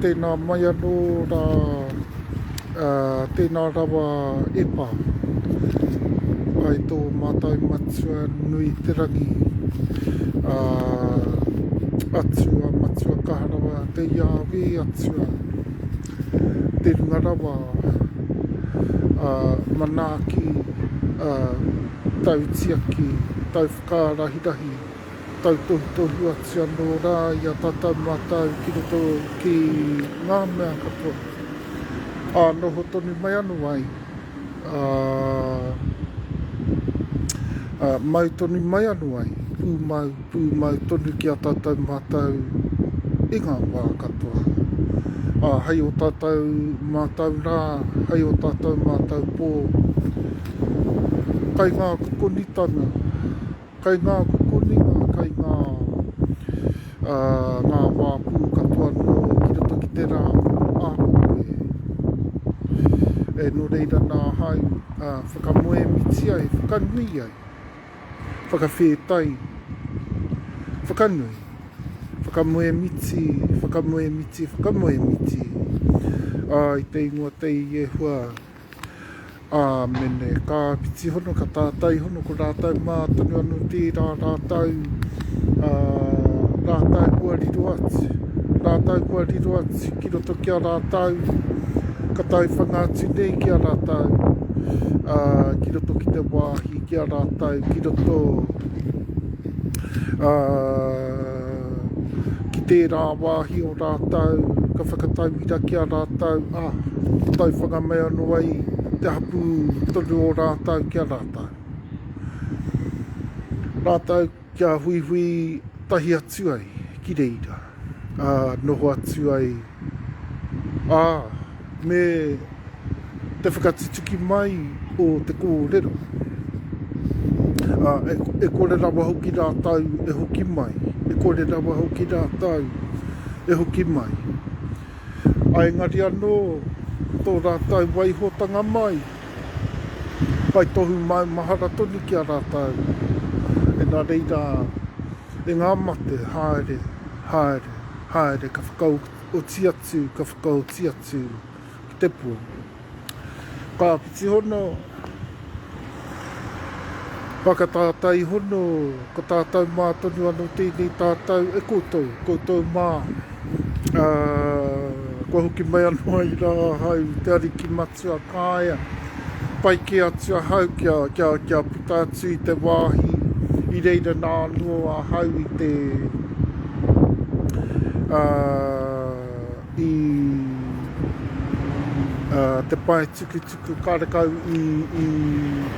tēnā mai anō rā tēnā rawa epa ai tō Tahumaakaakanuimatua nui te rangi atua matua kaharawa te iāwe atua te rungarawa manaki tau tiaki tau whakarahirahi tau tohu atua nō rā ia tātou mātou ki roto ki ngā mea katoa noho tonu mai anu ai mau tonu mai anu ai pūmau tonu ki a tātou mātou i ngā wā katoa hei o tātou mātou rā hei o tātou mātou pō kai ngā kukonitanga kai ngā kukoninga kai ngā wāpū katoa no ki roto ki te rā ākoe no reira nā hau whakamoe miti ai, whakanui ai whakawhetai whakanui whakamoe miti ai te ingoa te i e hua mene ka piti hono ka tātai hono ko rātau mātanu anu tērā rātau kua riro atu ki roto ki a rātau ka tau whangātu nei ki a rātau ki roto ki te wāhi ki a rātau ki roto ki tērā wāhi o rātau ka whakatauhira ki a rātau tau whangamai anu ai te hapu tonu o rātau ki a rātau kia hui tahi atu ai ki reira noho atu ai me te whakatituki mai o te kōrero e kore rawa hoki rātau e hoki mai e kore rawa hoki rātau e hoki mai ai ngari anō tō rātau waihotanga mai pai tohu mai mahara tonu ki a rātau e nā reira e ngā mate haere ka whakau o tiatu ki te pō ka piti hono whakatātai hono ko tātou mātonu anō tēnei tātou e koutou mā kua hoki mai anō ai rā hau te ariki matua kāia pai ke atua hau kia puta atu i te wāhi i reira nā noa hau i te te pai tuku karekau i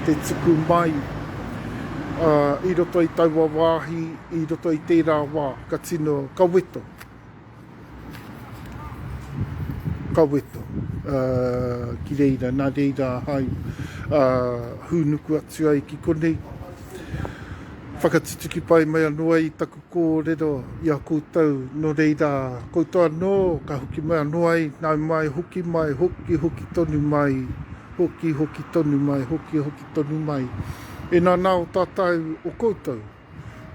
te tuku mai i roto i taua wāhi i roto i tērā wā ka tino ka weto ki reira nā reira hau hunuku atu ai ki konei whakatituki pai mai anō ai taku kōrero i a koutou no reira koutou anō ka hoki mai anō ai nau mai hoki tonu mai e nā nao tātou o koutou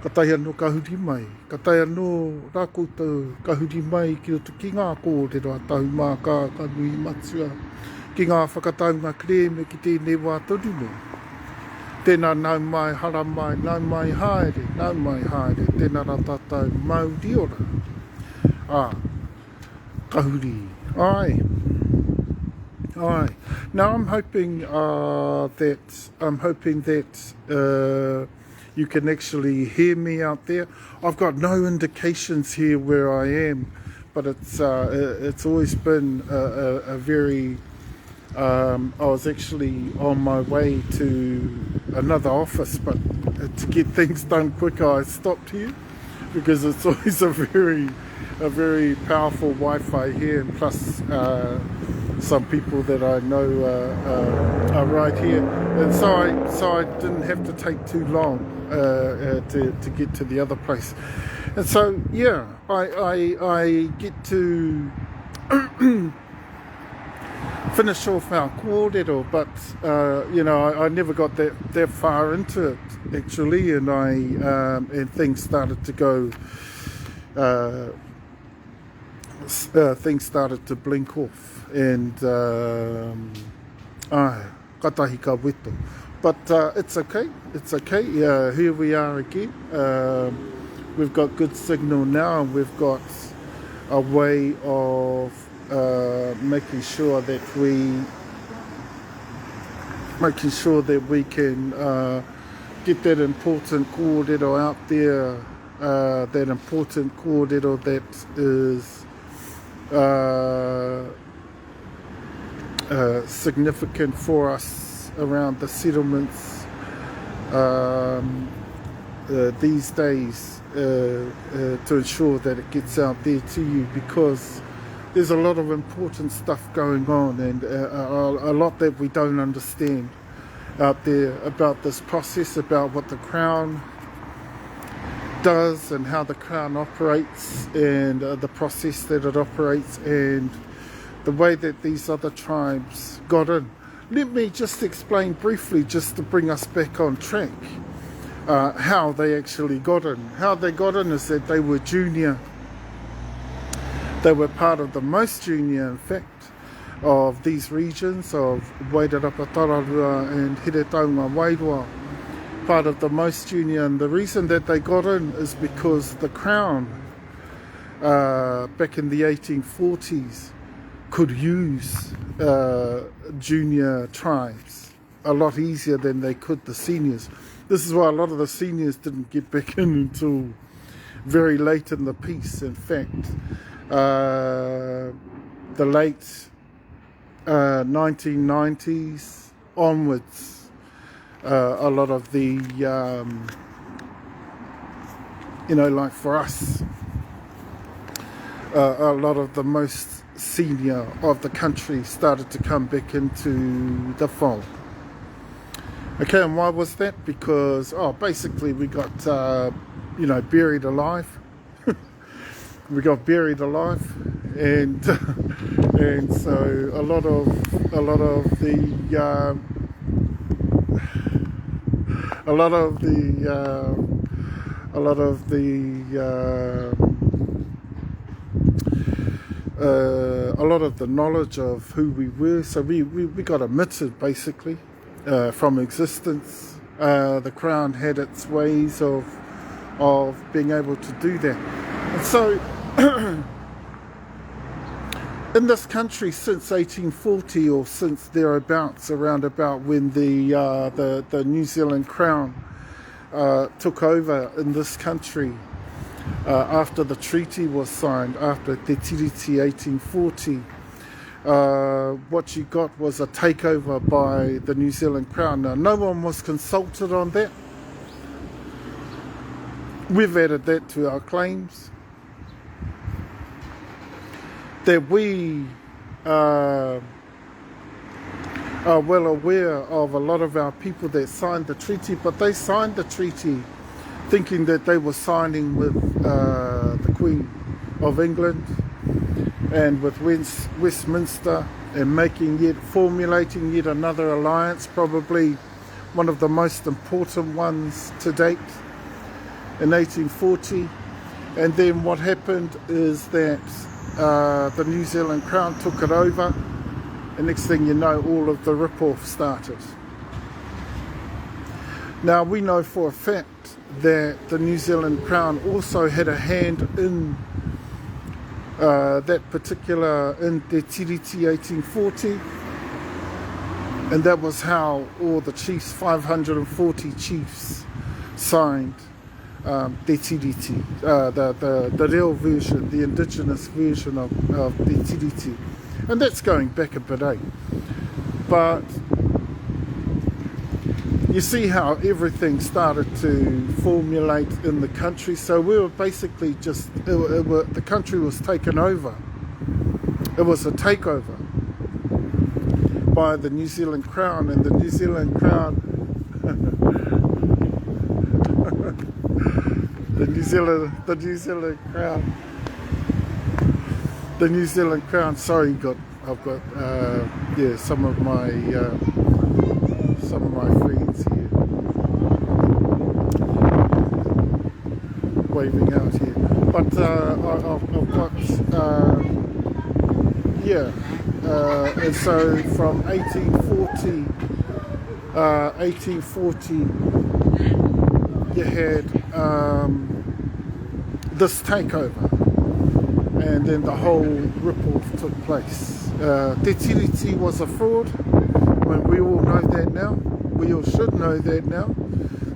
ka tai anō ka huri mai ka tai anō rā koutou ka huri mai ki roto ki ngā kōrero a Tahumaakaakanuimatua ki ngā whakataunga kreme ki tēnei wā tonu me tēnā nau mai hara mai, nau mai haere, tēnā rā tātou mauri ora. Kahuri. Ai. Now I'm hoping that you can actually hear me out there. I've got no indications here where I am, but it's always been a very I was actually on my way to another office, but to get things done quicker, I stopped here because it's always a very powerful Wi-Fi here, and plus some people that I know are right here, and so I didn't have to take too long to get to the other place, and so yeah, I get to finish off our kōrero, but I never got that far into it actually, and things started to go things started to blink off, and katahi ka weto. But it's okay, it's okay. Here we are again. We've got good signal now, and we've got a way of making sure that we can get that important kōrero out there, that important kōrero that is significant for us around the settlements these days, to ensure that it gets out there to you, because there's a lot of important stuff going on, and a lot that we don't understand out there about this process, about what the Crown does and how the Crown operates, and the process that it operates, and the way that these other tribes got in. Let me just explain briefly, just to bring us back on track, how they actually got in. How they got in is that they were junior. They were part of the most junior, in fact, of these regions of Wairarapa, Tararua and Heretaunga Wairua, part of the most junior. And the reason that they got in is because the Crown, back in the 1840s, could use junior tribes a lot easier than they could the seniors. This is why a lot of the seniors didn't get back in until very late in the piece. In fact, the late 1990s onwards, a lot of the, like for us, a lot of the most senior of the country started to come back into the fold. Okay, and why was that? Because, basically we got, buried alive. We got buried alive, and and so a lot of the knowledge of who we were, so we got omitted basically from existence. The Crown had its ways of being able to do that, and so in this country since 1840, or since thereabouts, around about when the New Zealand Crown took over in this country, after the treaty was signed, after Te Tiriti 1840, what you got was a takeover by the New Zealand Crown. Now, no one was consulted on that. We've added that to our claims, that we are well aware of a lot of our people that signed the treaty, but they signed the treaty thinking that they were signing with the Queen of England and with Westminster, and formulating yet another alliance, probably one of the most important ones to date, in 1840. And then what happened is that the New Zealand Crown took it over, and next thing you know, all of the rip-off started. Now, we know for a fact that the New Zealand Crown also had a hand in that particular, in Te Tiriti 1840, and that was how all the chiefs, 540 chiefs, signed Te Tiriti, the real version, the indigenous version of Te Tiriti. And that's going back a bit, eh? But you see how everything started to formulate in the country. So we were basically just, the country was taken over. It was a takeover by the New Zealand Crown, and the New Zealand Crown the New Zealand Crown, sorry, I've got some of my friends here waving out here. But I've got, and so from 1840, you had this takeover, and then the whole rip-off took place. Te Tiriti was a fraud. When we all know that now. We all should know that now,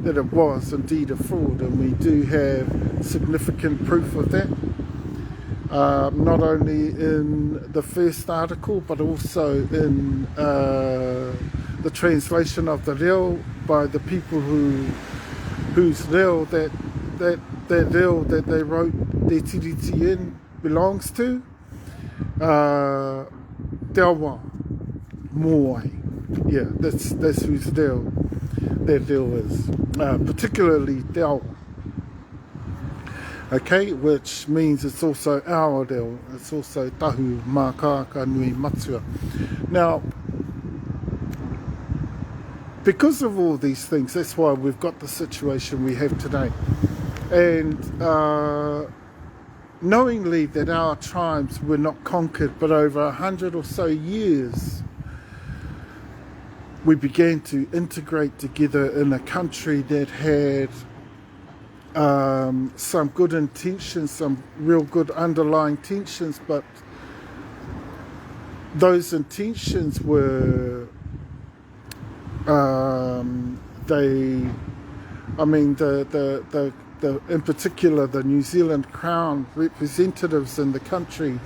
that it was indeed a fraud, and we do have significant proof of that. Not only in the first article, but also in the translation of the reo by the people whose reo that reo that they wrote Te Tiriti in belongs to. Te awa moai. Yeah, that's whose reo that reo is. Particularly te awa. Okay, which means it's also our reo. It's also Tahumaakaakanuimatua. Now, because of all these things, that's why we've got the situation we have today. And knowingly that our tribes were not conquered, but over 100 or so years, we began to integrate together in a country that had some good intentions, some real good underlying tensions, but those intentions were in particular the New Zealand Crown representatives in the country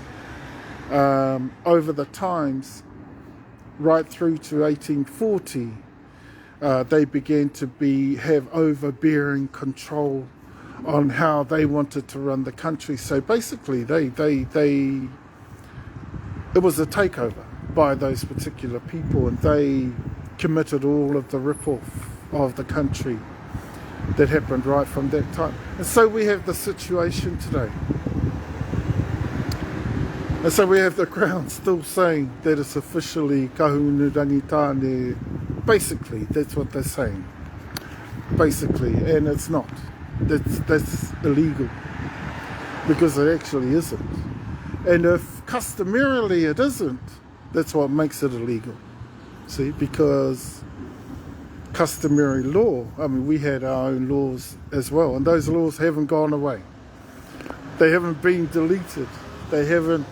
over the times right through to 1840, they began to have overbearing control on how they wanted to run the country. So basically it was a takeover by those particular people, and they committed all of the rip-off of the country that happened right from that time. And so we have the situation today. And so we have the Crown still saying that it's officially kahunurangi tāne. Basically, that's what they're saying. Basically, and it's not. That's illegal, because it actually isn't. And if customarily it isn't, that's what makes it illegal. See, because customary law, I mean, we had our own laws as well, and those laws haven't gone away. They haven't been deleted. They haven't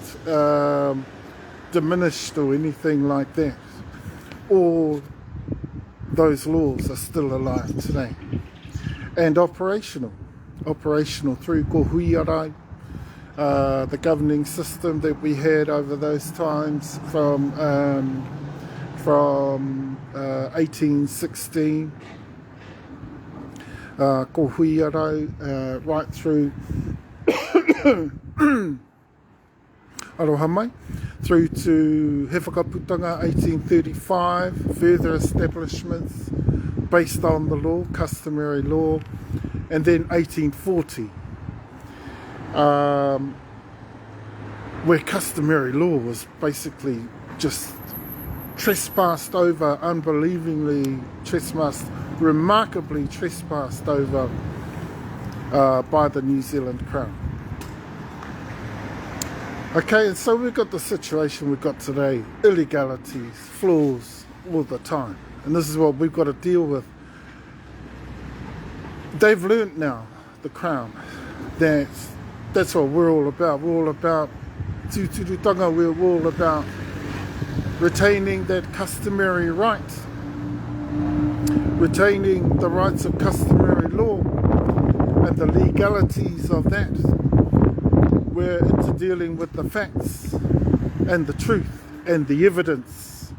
diminished or anything like that. All those laws are still alive today and operational through ko huiarai, the governing system that we had over those times from 1816, ko huiarai, right through aroha mai, through to Whakataunga 1835, further establishments based on the law, customary law, and then 1840, where customary law was basically just trespassed over, remarkably trespassed over by the New Zealand Crown. Okay, and so we've got the situation we've got today, illegalities, flaws all the time. And this is what we've got to deal with. They've learnt now, the Crown, that that's what we're all about. We're all about Tutura, we're all about retaining that customary right, retaining the rights of customary law and the legalities of that. We're into dealing with the facts and the truth and the evidence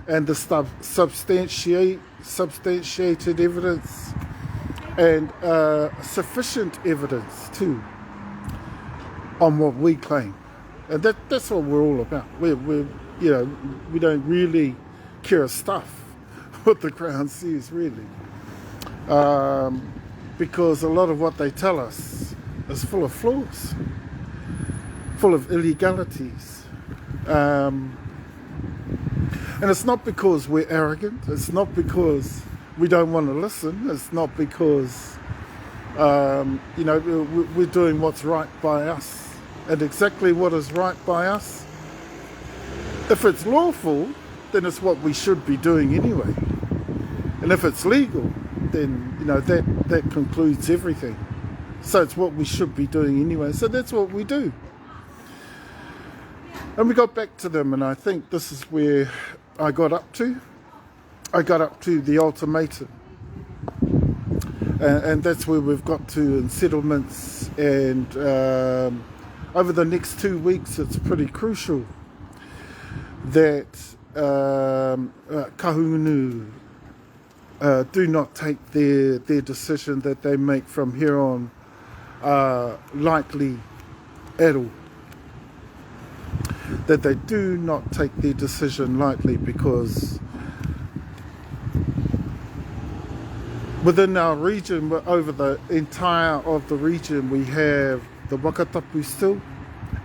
and the substantiated evidence and sufficient evidence too on what we claim. And that's what we're all about. We don't really care a stuff what the Crown says, really, because a lot of what they tell us is full of flaws, full of illegalities, and it's not because we're arrogant, it's not because we don't want to listen, it's not because You know, we're doing what's right by us. And exactly what is right by us, if it's lawful, then it's what we should be doing anyway. And if it's legal, then, you know, that concludes everything. So it's what we should be doing anyway. So that's what we do. And we got back to them, and I think this is where I got up to. I got up to the ultimatum. And that's where we've got to in settlements. And over the next 2 weeks, it's pretty crucial that kahungunu do not take their decision that they make from here on lightly at all. That they do not take their decision lightly, because within our region, over the entire of the region, we have the Whakatapu still,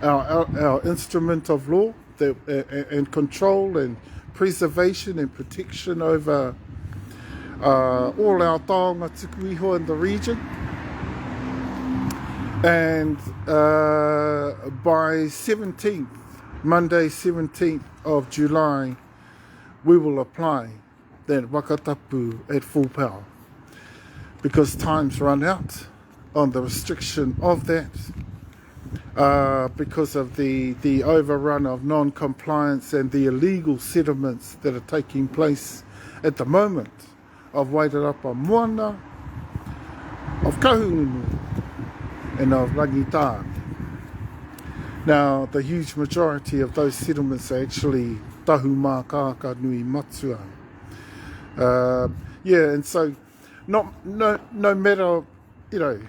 our instrument of law and control and preservation and protection over all our taonga tuku iho in the region. And by 17th, Monday 17th of July, we will apply that Whakatapu at full power, because time's run out on the restriction of that, because of the overrun of non-compliance and the illegal settlements that are taking place at the moment of Waitarapa Moana, of Kahungunu, and of Rangitane. Now, the huge majority of those settlements are actually Tahumaakaakanuimatua. Yeah, and so no matter, you know,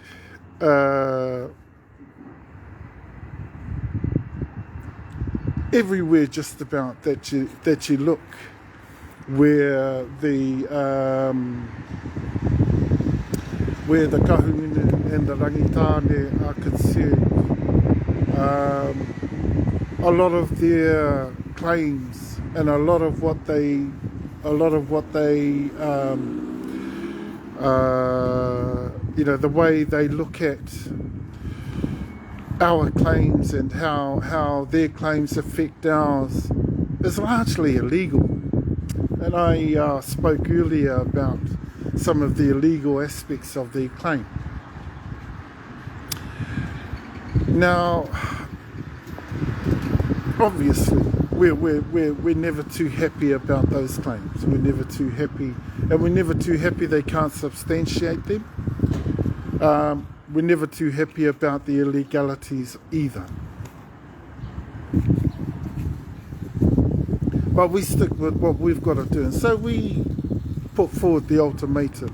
everywhere just about that you look, where the kahungunu and the rangitane are concerned, a lot of their claims and a lot of what they you know, the way they look at our claims and how their claims affect ours is largely illegal. And I spoke earlier about some of the illegal aspects of their claim. Now, obviously, we're never too happy about those claims. We're never too happy, and we're never too happy they can't substantiate them. We're never too happy about the illegalities either. But we stick with what we've got to do, and so we put forward the ultimatum.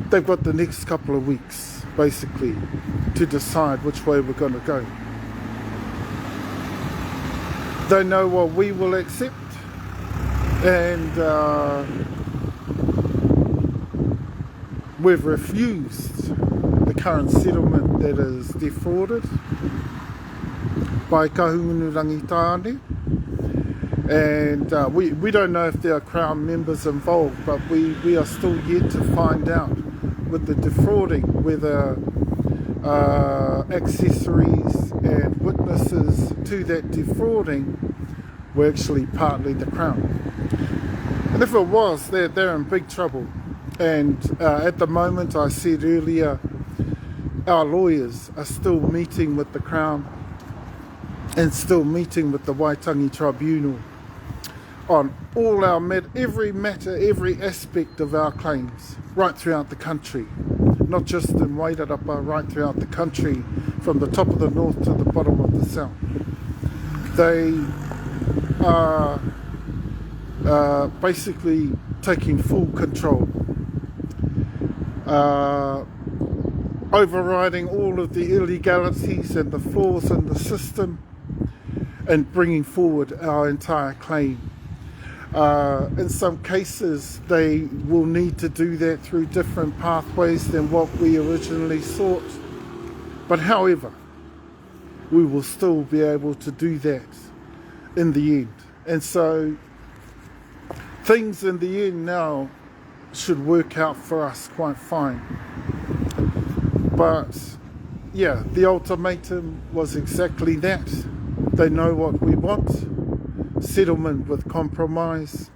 They've got the next couple of weeks, basically, to decide which way we're going to go. They know what we will accept, and we've refused the current settlement that is defrauded by kahungunu rangitane. And we don't know if there are Crown members involved, but we are still yet to find out with the defrauding whether accessories and witnesses to that defrauding were actually partly the Crown. And if it was, they're in big trouble. And at the moment, I said earlier, our lawyers are still meeting with the Crown and still meeting with the Waitangi Tribunal on all our every matter, every aspect of our claims, right throughout the country. Not just in Waitarapa, right throughout the country, from the top of the north to the bottom of the south. They are basically taking full control, overriding all of the illegalities and the flaws in the system, and bringing forward our entire claim. In some cases, they will need to do that through different pathways than what we originally sought. But however, we will still be able to do that in the end. And so things in the end now should work out for us quite fine. But yeah, the ultimatum was exactly that. They know what we want, settlement with compromise,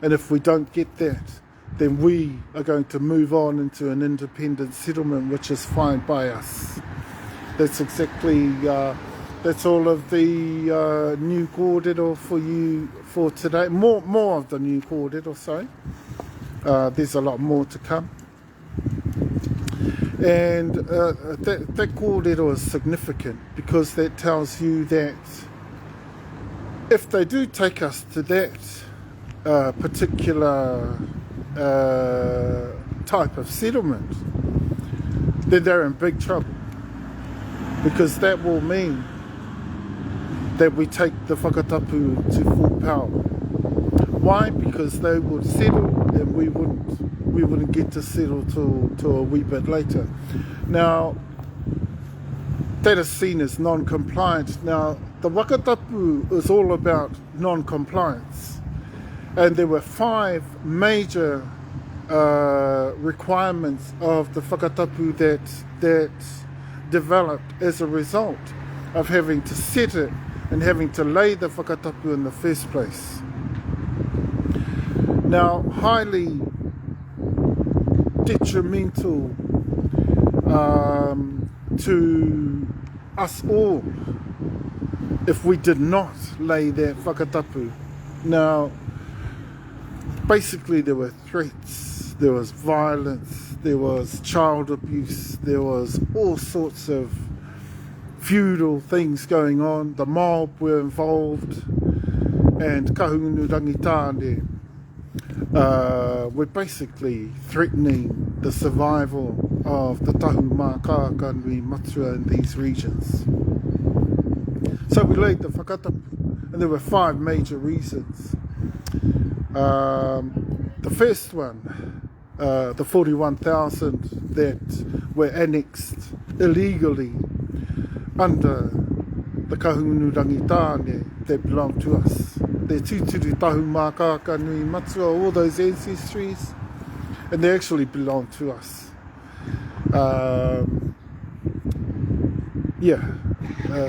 and if we don't get that, then we are going to move on into an independent settlement, which is fine by us. That's exactly, that's all of the new kōrero for you for today. More of the new kōrero, sorry. There's a lot more to come. And that kōrero is significant because that tells you that if they do take us to that particular type of settlement, then they're in big trouble, because that will mean that we take the Whakatapu to full power. Why? Because they would settle and we wouldn't get to settle till a wee bit later. Now, that is seen as non-compliant. Now, the Whakatapu is all about non-compliance. And there were 5 major requirements of the Whakatapu that developed as a result of having to set it and having to lay the Whakatapu in the first place. Now, highly detrimental to us all if we did not lay that Whakatapu. Now, basically there were threats, there was violence, there was child abuse, there was all sorts of feudal things going on. The mob were involved, and kahungunurangitane were basically threatening the survival of the Tahumaakaakanuimatua in these regions. So we laid the Whakatapu, and there were 5 major reasons. The first one, the 41,000 that were annexed illegally under the kahungunurangitane that belonged to us. They're Tutura, Tahumaakaakanuimatua, all those ancestries, and they actually belong to us.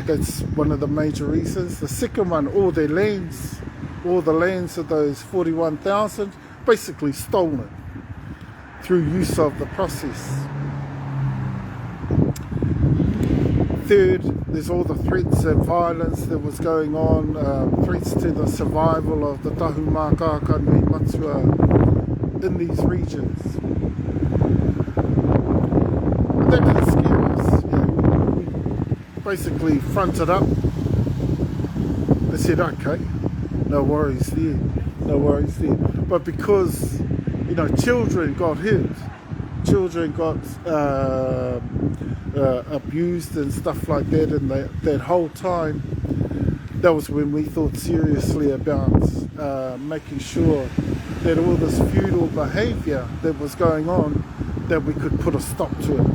That's one of the major reasons. The second one, all the lands of those 41,000, basically stolen through use of the process. Third, there's all the threats and violence that was going on, threats to the survival of the Tahumaakaakanuimatua in these regions. That didn't scare us. We basically fronted up. They said, okay, no worries there. But because, children got hit, children got abused and stuff like that, and that whole time, that was when we thought seriously about making sure that all this feudal behaviour that was going on, that we could put a stop to it.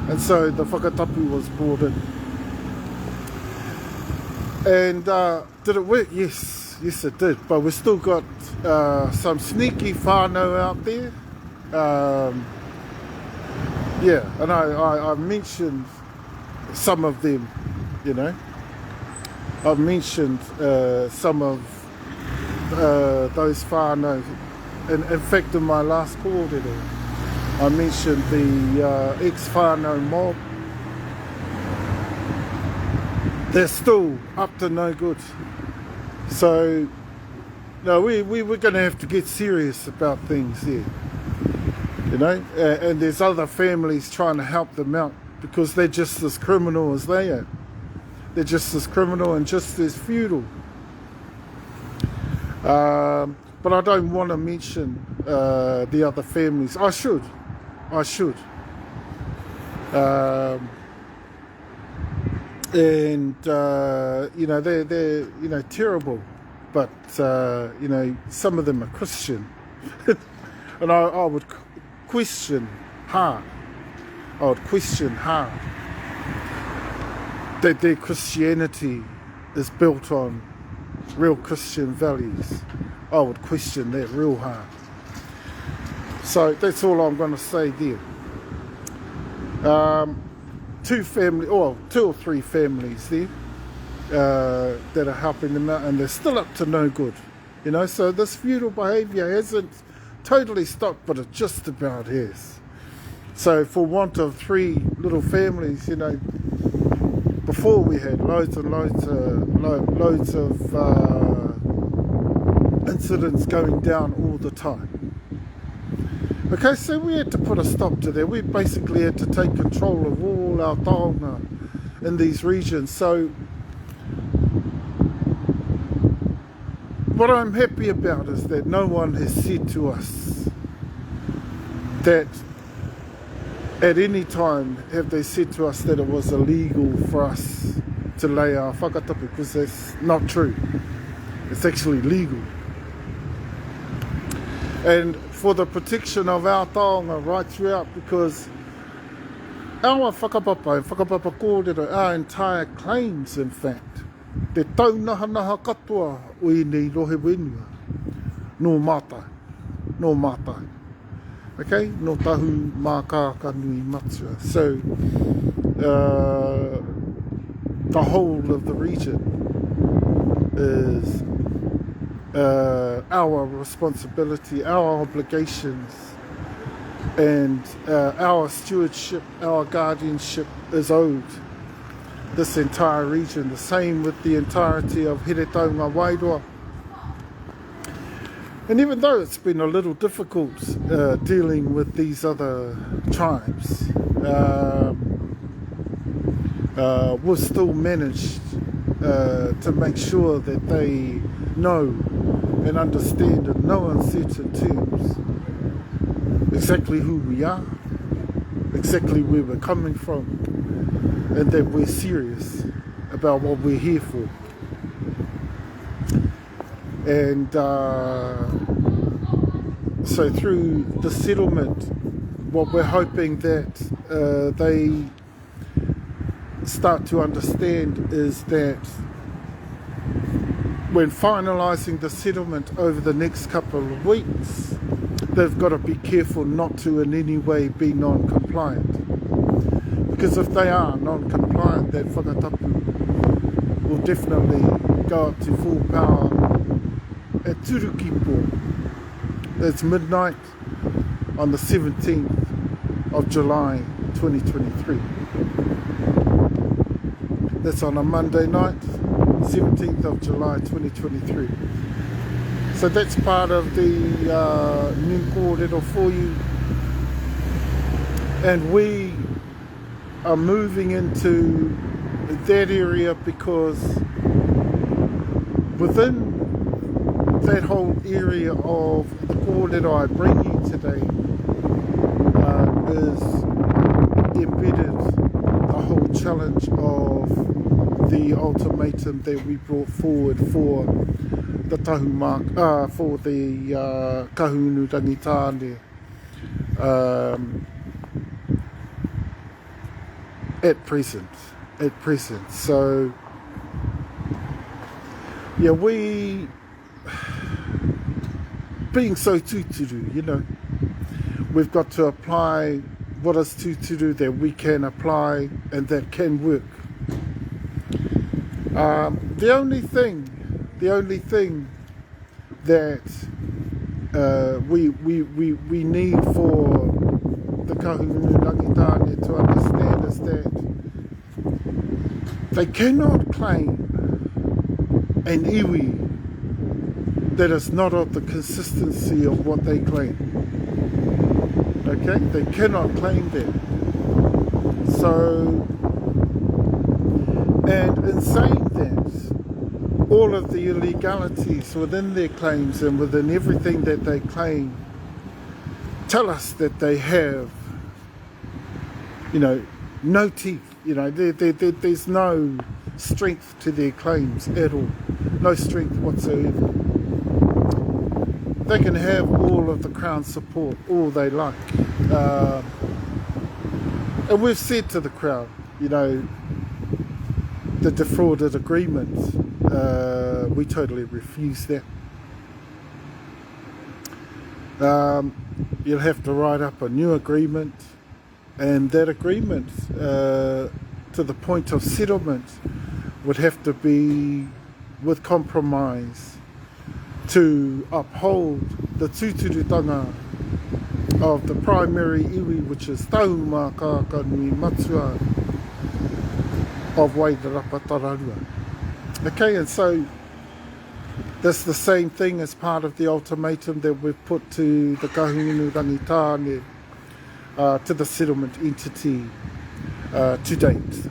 And so the Whakatapu was brought in. And did it work? Yes it did. But we still got some sneaky whānau out there. And I mentioned some of them, I've mentioned some of those whānau. In fact, in my last kōrero, I mentioned the ex-whānau mob. They're still up to no good. So, no, we were going to have to get serious about things here. And there's other families trying to help them out because they're just as criminal as they are. They're just as criminal and just as feudal. But I don't want to mention the other families. I should. They're terrible. But, some of them are Christian. And I would question hard. That their Christianity is built on real Christian values. I would question that real hard. So that's all I'm going to say there. Two or three families there that are helping them out, and they're still up to no good. You know, so this feudal behaviour hasn't totally stopped, but it just about has. So for want of three little families, you know, before we had loads and loads of incidents going down all the time. Okay, so we had to put a stop to that. We basically had to take control of all our taonga in these regions. So what I'm happy about is that no one has said to us that at any time have they said to us that it was illegal for us to lay our whakatapu, because that's not true. It's actually legal. And for the protection of our taonga right throughout, because our whakapapa and whakapapa kōrero, our entire claims, in fact, te taunahanaha katoa o i nei rohe wenua, no mātai. Okay, no Tahumaakaakanuimatua. So, the whole of the region is our responsibility, our obligations, and our stewardship, our guardianship is owed this entire region. The same with the entirety of Heretaunga Wairoa. And even though it's been a little difficult dealing with these other tribes, we've still managed to make sure that they know and understand in no uncertain terms exactly who we are, exactly where we're coming from, and that we're serious about what we're here for. And so through the settlement, what we're hoping that they start to understand is that when finalising the settlement over the next couple of weeks, they've got to be careful not to in any way be non-compliant. Because if they are non-compliant, that whakatapu will definitely go up to full power at Turukipo. That's midnight on the 17th of July 2023. That's on a Monday night, 17th of July 2023. So that's part of the new kōrero for you. And we are moving into that area because within that whole area of the kōrero I bring you today is embedded the whole challenge of the ultimatum that we brought forward for the Tahumaakaakanuimatua, for the kahunu rangitane at present. So yeah, we being so tuturu, you know, we've got to apply what is tuturu that we can apply and that can work. The only thing that we need for the kahunu rangitane to understand is that they cannot claim an iwi that is not of the consistency of what they claim. Okay? They cannot claim that. So, and in saying that, all of the illegalities within their claims and within everything that they claim tell us that they have, you know, no teeth. You know, there's no strength to their claims at all. No strength whatsoever. They can have all of the Crown support, all they like. And we've said to the Crown, you know, the defrauded agreement, we totally refuse that. you'll have to write up a new agreement, and that agreement, to the point of settlement, would have to be with compromise to uphold the tuturutanga of the primary iwi, which is Tahumaakaakanuimatua of Whakatapu.Pt2.03.07.23. Okay, and so that's the same thing as part of the ultimatum that we've put to the kahungunu rangitane, to the settlement entity to date.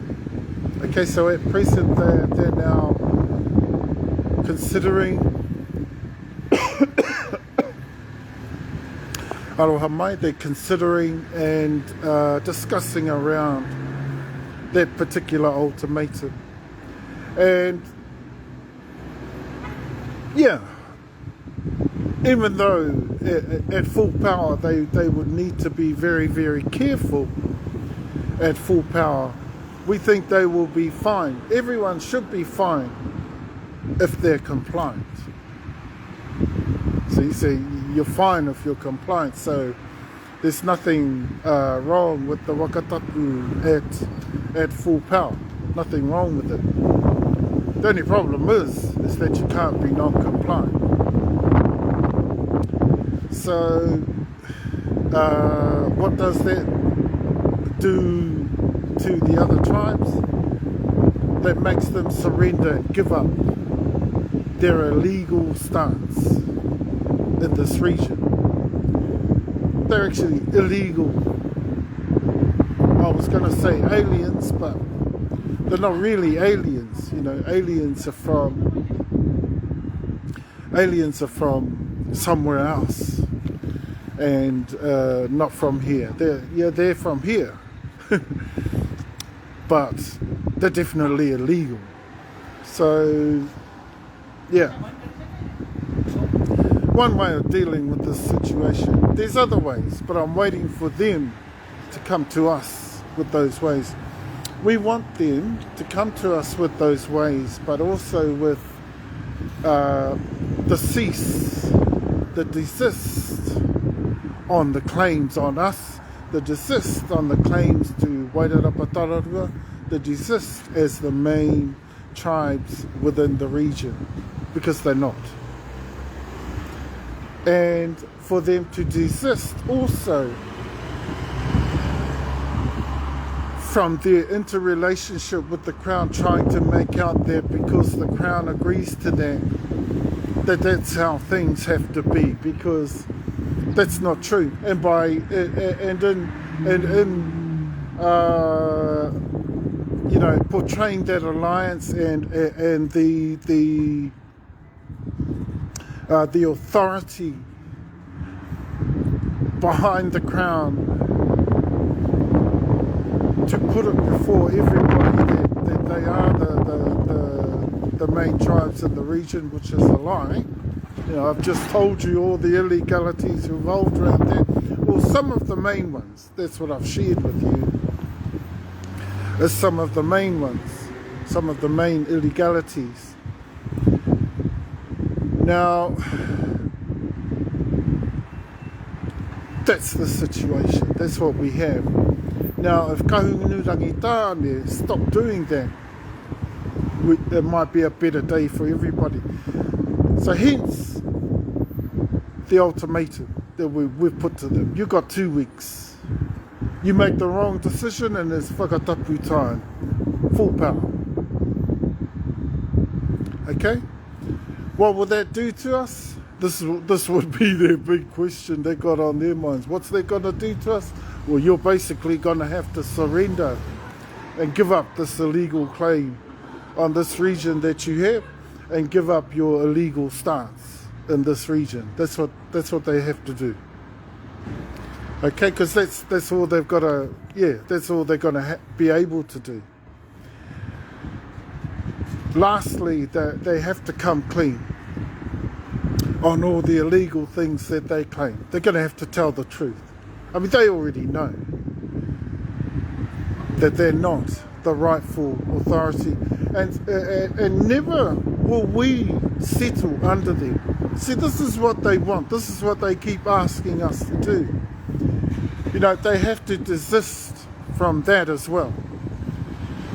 Okay, so at present they're now considering Aloha mai, they're considering and discussing around that particular ultimatum. And yeah, even though at full power they would need to be very, very careful at full power, we think they will be fine. Everyone should be fine if they're compliant. So you say you're fine if you're compliant, so there's nothing wrong with the Whakatapu at full power. Nothing wrong with it. The only problem is that you can't be non-compliant. So what does that do to the other tribes? That makes them surrender and give up their illegal stance in this region. They're actually illegal. I was going to say aliens, but they're not really aliens. You know, aliens are from somewhere else, and not from here. They're from here, but they're definitely illegal. So yeah, one way of dealing with this situation. There's other ways, but I'm waiting for them to come to us with those ways. We want them to come to us with those ways, but also with the cease, the desist on the claims on us, the desist on the claims to Whakatapu.Pt2.03, the desist as the main tribes within the region, because they're not. And for them to desist also from their interrelationship with the Crown, trying to make out that because the Crown agrees to that's how things have to be, because that's not true. And by you know, portraying that alliance and the authority behind the Crown, to put it before everybody that they are the main tribes in the region, which is a lie. You know, I've just told you all the illegalities involved around that. Well, some of the main ones, that's what I've shared with you, is some of the main ones, some of the main illegalities. Now, that's the situation, that's what we have. Now, if kahungunu rangitane stop doing that, it might be a better day for everybody. So hence the ultimatum that we've put to them. You've got 2 weeks. You make the wrong decision and it's Whakatapu time. Full power. Okay? What will that do to us? This would be their big question they got on their minds. What's that going to do to us? Well, you're basically going to have to surrender and give up this illegal claim on this region that you have, and give up your illegal stance in this region. That's what they have to do. Okay, because that's all they've got to. Yeah, that's all they're going to be able to do. Lastly, they have to come clean on all the illegal things that they claim. They're going to have to tell the truth. I mean, they already know that they're not the rightful authority, and never will we settle under them. See, this is what they want. This is what they keep asking us to do. you know, they have to desist from that as well,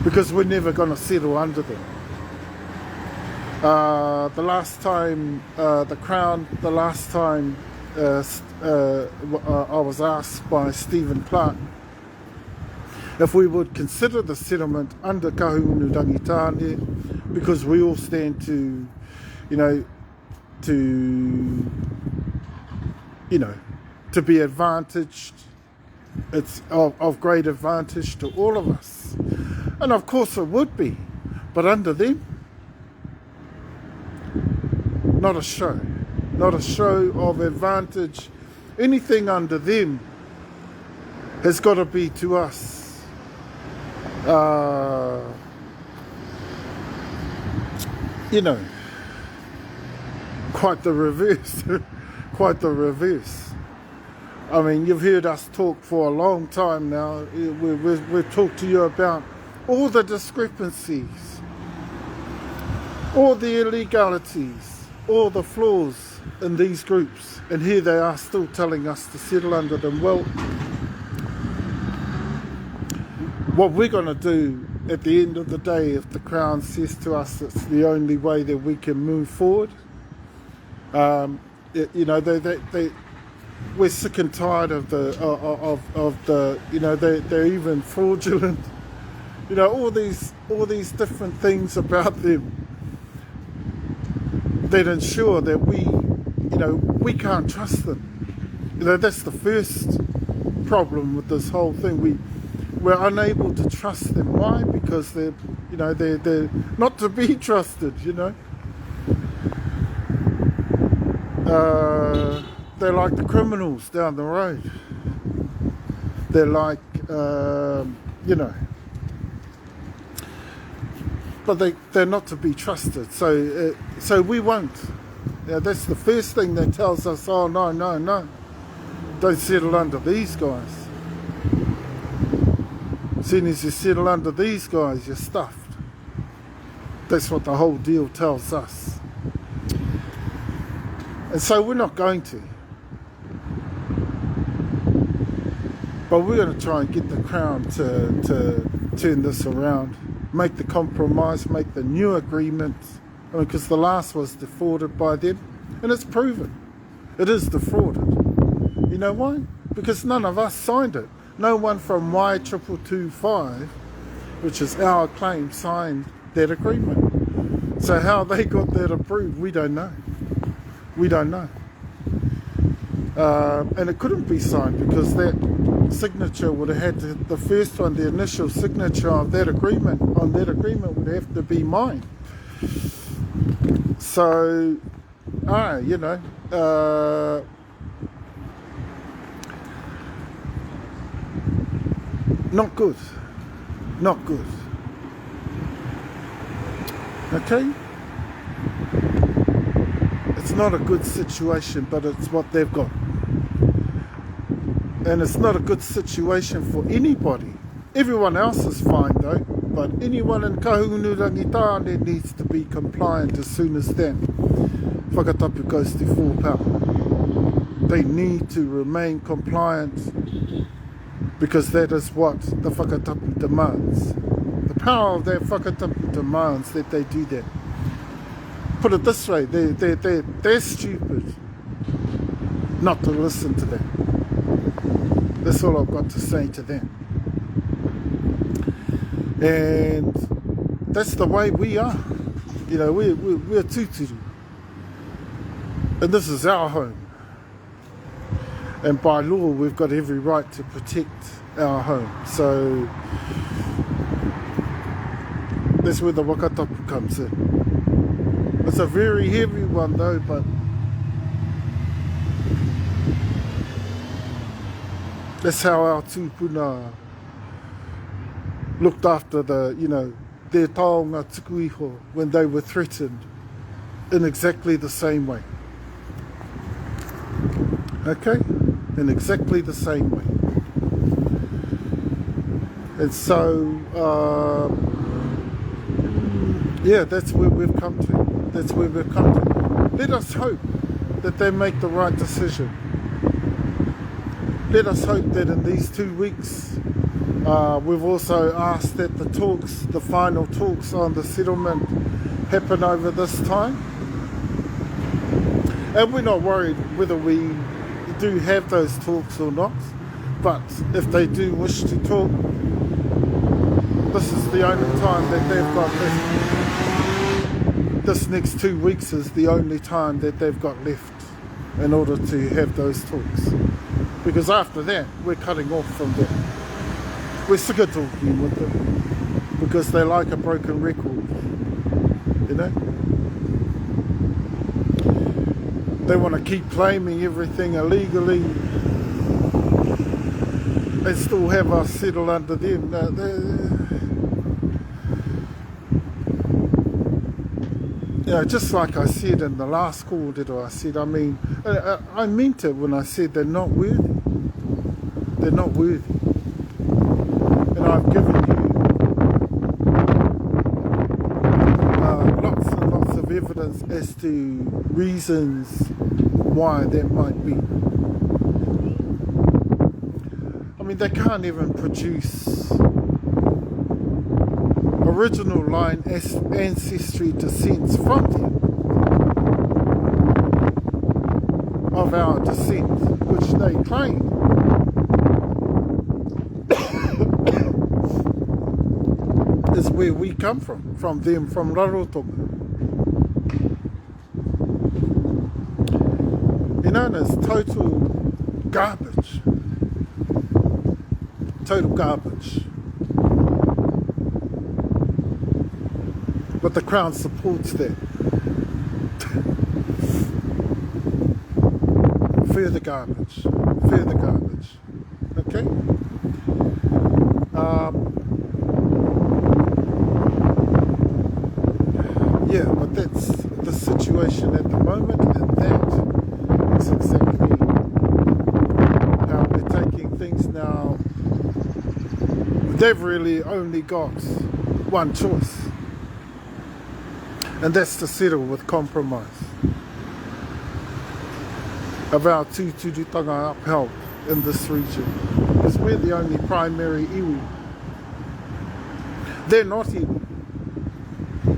because we're never going to settle under them. The last time the Crown, I was asked by Stephen Clark if we would consider the settlement under Kahungunu Rangitane, because we all stand to, to be advantaged. It's of great advantage to all of us. And of course it would be, but under them, not a show of advantage. Anything under them has got to be to us quite the reverse. Quite the reverse. I mean, you've heard us talk for a long time now. We've talked to you about all the discrepancies, all the illegalities, all the flaws in these groups, and here they are still telling us to settle under them. Well, what we're going to do at the end of the day, if the Crown says to us it's the only way that we can move forward, we're sick and tired of the they're even fraudulent, all these different things about them that ensure that we can't trust them. That's the first problem with this whole thing. We're unable to trust them. Why? Because they're not to be trusted. They're like the criminals down the road. They're like, but they're not to be trusted. So we won't. That's the first thing that tells us, oh, no, don't settle under these guys. As soon as you settle under these guys, you're stuffed. That's what the whole deal tells us. And so we're not going to. But we're going to try and get the Crown to turn this around, make the compromise, make the new agreement, because the last was defrauded by them, and it's proven. It is defrauded. You know why? Because none of us signed it. No one from Y222.5, which is our claim, signed that agreement. So how they got that approved, we don't know. And it couldn't be signed because that signature would have had to, the first one, the initial signature of that agreement, on that agreement would have to be mine. So, not good. Okay? It's not a good situation, but it's what they've got. And it's not a good situation for anybody. Everyone else is fine though, but anyone in Kahungunu Rangitane needs to be compliant as soon as then Whakatapu goes to full power. They need to remain compliant because that is what the Whakatapu demands. The power of that Whakatapu demands that they do that. Put it this way, they're stupid not to listen to them. That's all I've got to say to them. And that's the way we are. We're Tuturu. And this is our home. And by law, we've got every right to protect our home. So that's where the Whakatapu comes in. It's a very heavy one though, but that's how our tupuna looked after their taonga tukuiho when they were threatened in exactly the same way. Okay? In exactly the same way. And so, that's where we've come to. Let us hope that they make the right decision. let us hope that in these 2 weeks, we've also asked that the final talks on the settlement happen over this time. And we're not worried whether we do have those talks or not, but if they do wish to talk, this is the only time that they've got left. This next 2 weeks is the only time that they've got left in order to have those talks. Because after that, we're cutting off from them. We're sick of talking with them because they like a broken record, you know? They want to keep claiming everything illegally and still have us settle under them. Just like I said in the last call that I said, I mean, I meant it when I said they're not worthy. They're not worthy. And I've given you lots and lots of evidence as to reasons why that might be. I mean, they can't even produce original line ancestry descents from them of our descent, which they claim. Is where we come from them, from Rarotonga. You know, it's total garbage. Total garbage. But the Crown supports that. Further garbage. Further garbage. Okay? Yeah, but that's the situation at the moment, and that is exactly how we're taking things now. They've really only got one choice, and that's to settle with compromise of our tūturutanga upheld in this region, because we're the only primary iwi. They're not iwi.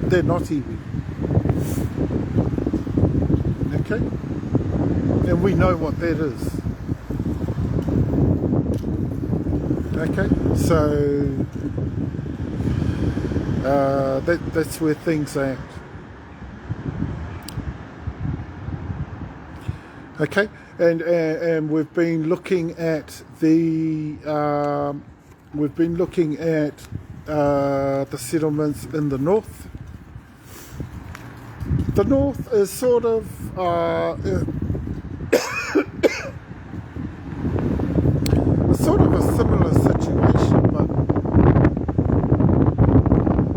They're not iwi. Okay? And we know what that is. Okay? So that's where things are at. Okay? And we've been looking at the settlements in the north. The north is sort of a similar situation, but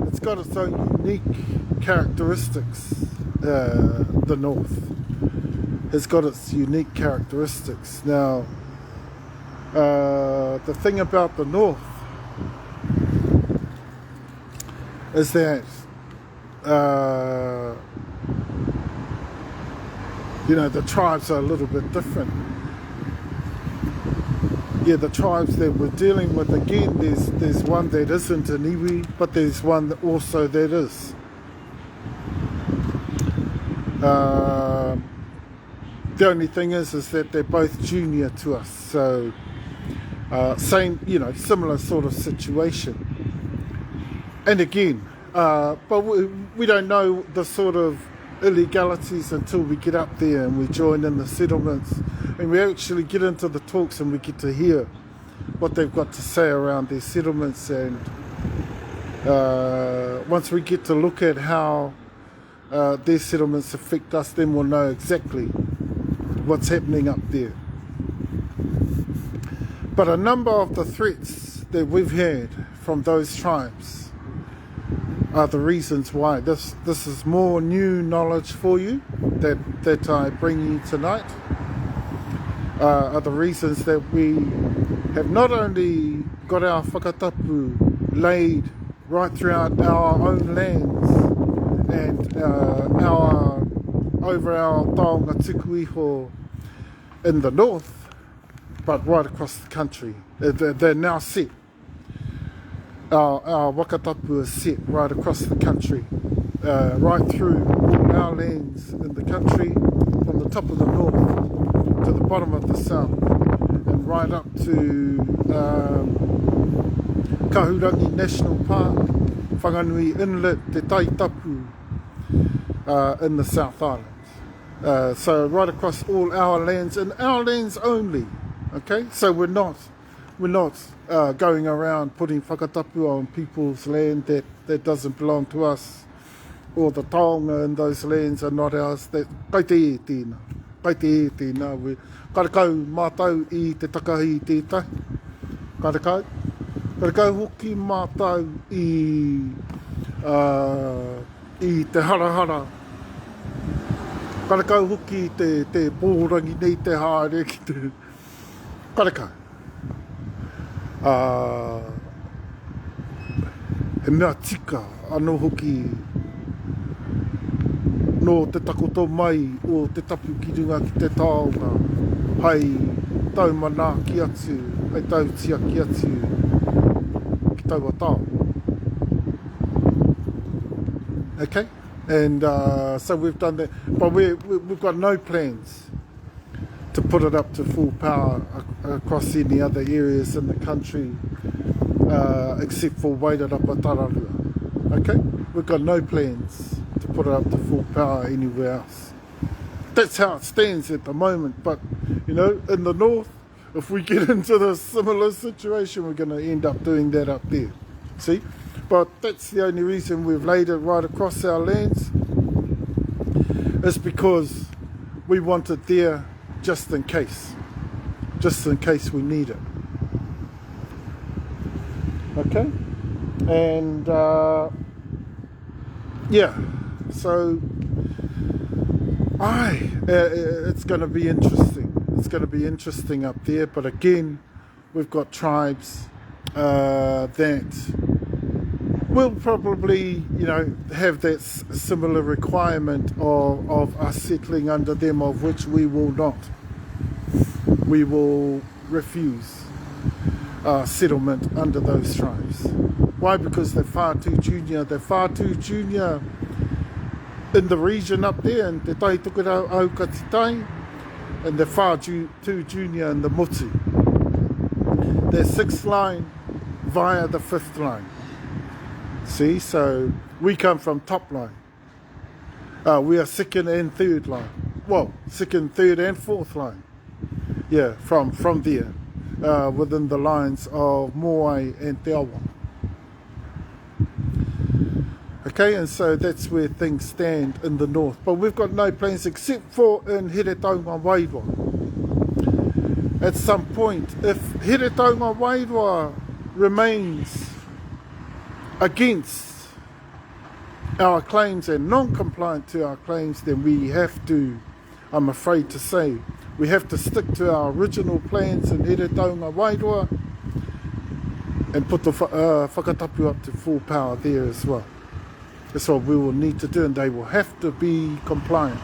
it's got its own unique characteristics. The north has got its unique characteristics. Now, the thing about the north is that the tribes are a little bit different. Yeah, the tribes that we're dealing with, again, there's one that isn't an iwi, but there's one also that is. The only thing is that they're both junior to us, so same, similar sort of situation. And again, but we don't know the sort of illegalities until we get up there and we join in the settlements and we actually get into the talks and we get to hear what they've got to say around their settlements. And once we get to look at how their settlements affect us, then we'll know exactly what's happening up there. But a number of the threats that we've had from those tribes are the reasons why. This is more new knowledge for you that I bring you tonight. Are the reasons that we have not only got our whakatapu laid right throughout our own lands and over our taonga tuku iho in the north, but right across the country. They're now set. Our Whakatapu is set right across the country, right through all our lands in the country, from the top of the north to the bottom of the south, and right up to Kahurangi National Park, Whanganui Inlet, TeTaiTupuna in the South Island. So right across all our lands, and our lands only. Okay, so we're not going around putting whakatapu on people's land that doesn't belong to us, or the taonga in those lands are not ours. That kai te tīna, we karakau mātou i te takahi tētai, karakau hoki mātou i te harahara, karakau hoki te pōrangi nei te haere ki te karakau. He mea tika anō hoki no te takoto mai o te tapu ki runga ki te taonga, hei taumana ki atu, hei tautia ki atu ki taua tau. Okay? And so we've done that, but we've got no plans to put it up to full power across any other areas in the country, except for Wairarapa Tararua. Okay? We've got no plans to put it up to full power anywhere else. That's how it stands at the moment, but you know, in the north, if we get into the similar situation, we're going to end up doing that up there. See? But that's the only reason we've laid it right across our lands, is because we want it there just in case we need it. Okay? And yeah, so it's going to be interesting. It's going to be interesting up there, but again, we've got tribes that will probably, you know, have that similar requirement of us settling under them, of which we will not. We will refuse settlement under those tribes. Why? Because they're far too junior. They're far too junior in the region up there, in TeTaiHauauruAukatiTai, and they're far too junior in the Motu. They're 6th line via the 5th line. See, so we come from top line. We are 2nd and 3rd line. Well, 2nd, 3rd and 4th line. Yeah, from there, within the lines of Moai and Te Awa. Okay, and so that's where things stand in the north. But we've got no plans except for in Whakataunga Wairua. At some point, if Whakataunga Wairua remains against our claims and non-compliant to our claims, then we have to, I'm afraid to say, we have to stick to our original plans in Whakataunga Wairua and put the Whakatapu up to full power there as well. That's what we will need to do, and they will have to be compliant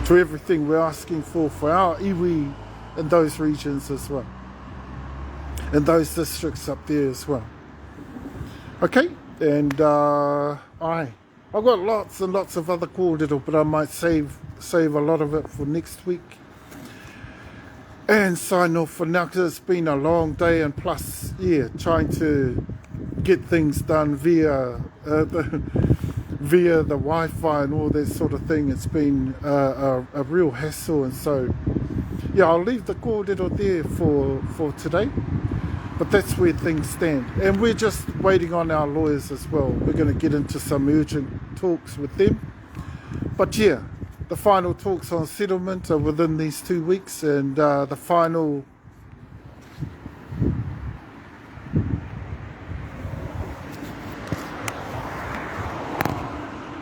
to everything we're asking for our iwi in those regions as well, in those districts up there as well. Okay, and I've got lots and lots of other kōrero, but I might save a lot of it for next week and sign off for now, because it's been a long day, and plus, yeah, trying to get things done via the Wi-Fi and all that sort of thing. It's been a real hassle, and so yeah, I'll leave the kōrero there for today. But that's where things stand. And we're just waiting on our lawyers as well. We're going to get into some urgent talks with them. But yeah, the final talks on settlement are within these 2 weeks, and the final